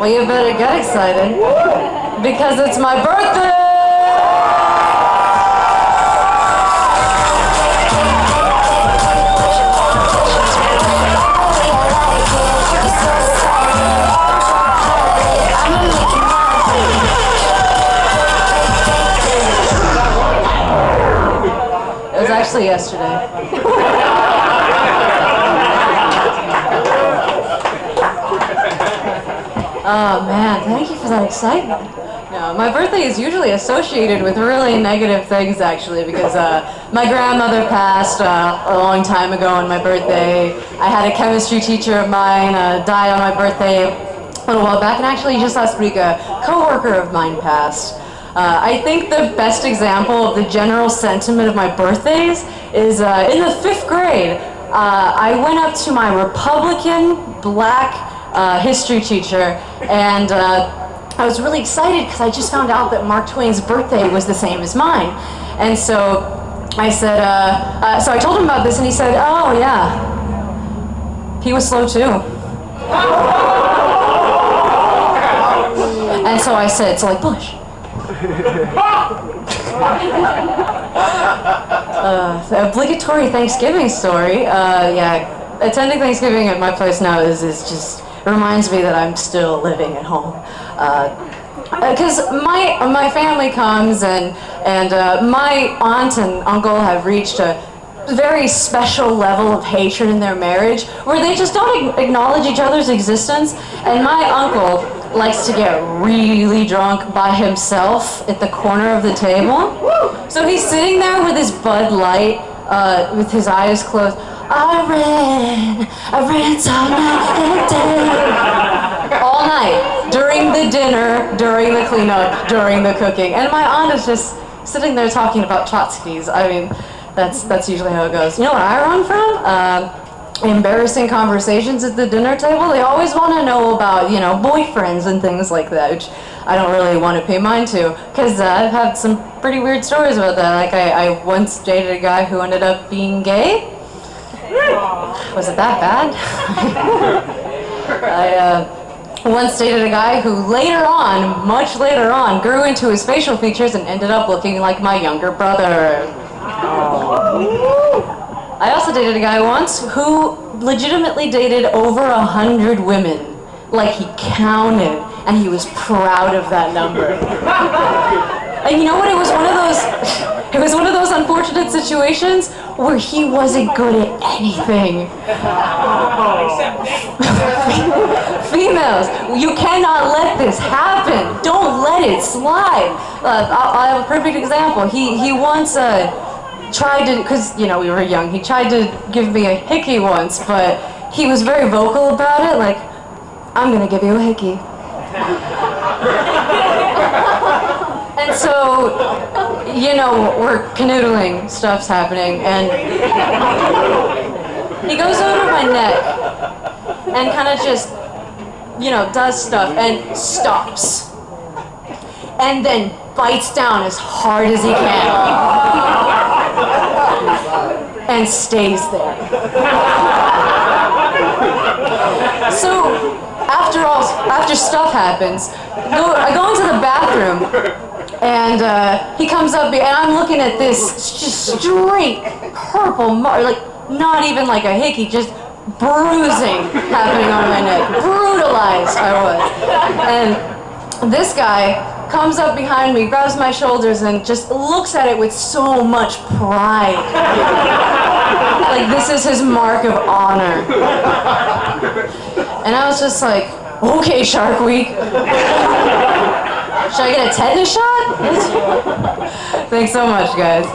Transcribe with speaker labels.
Speaker 1: Well, you better get excited because it's my birthday! It was actually yesterday. Oh man, thank you for that excitement. No, my birthday is usually associated with really negative things actually because my grandmother passed a long time ago on my birthday. I had a chemistry teacher of mine die on my birthday a little while back, and actually just last week a coworker of mine passed. I think the best example of the general sentiment of my birthdays is in the 5th grade. I went up to my Republican black history teacher, and I was really excited because I just found out that Mark Twain's birthday was the same as mine. And so I said, so I told him about this, and he said, oh yeah, he was slow too. And so I said, so like Bush. The obligatory Thanksgiving story. Yeah, attending Thanksgiving at my place now is just reminds me that I'm still living at home. Because my family comes and my aunt and uncle have reached a very special level of hatred in their marriage where they just don't acknowledge each other's existence. And my uncle likes to get really drunk by himself at the corner of the table. So he's sitting there with his Bud Light, with his eyes closed. I ran all night, during the dinner, during the cleanup, during the cooking. And my aunt is just sitting there talking about Trotskys. I mean, that's usually how it goes. You know what I run from? Embarrassing conversations at the dinner table. They always want to know about, boyfriends and things like that, which I don't really want to pay mind to, because I've had some pretty weird stories about that. Like, I once dated a guy who ended up being gay. Was it that bad? I once dated a guy who much later on, grew into his facial features and ended up looking like my younger brother. I also dated a guy once who legitimately dated over 100 women. Like, he counted, and he was proud of that number. And you know what? It was one of those unfortunate situations where he wasn't good at anything. Females, you cannot let this happen. Don't let it slide. I have a perfect example. He once tried to, because, we were young, he tried to give me a hickey once, but he was very vocal about it, like, I'm gonna give you a hickey. And so, we're canoodling, stuff's happening, and he goes over my neck and kind of just, does stuff and stops. And then bites down as hard as he can. And stays there. So, after stuff happens, I go into the bathroom, and he comes up, and I'm looking at this just straight purple mark, like not even like a hickey, just bruising happening on my neck. Brutalized I was. And this guy comes up behind me, grabs my shoulders, and just looks at it with so much pride. Like this is his mark of honor. And I was just like, okay, Shark Week. Should I get a tetanus shot? Thanks so much, guys.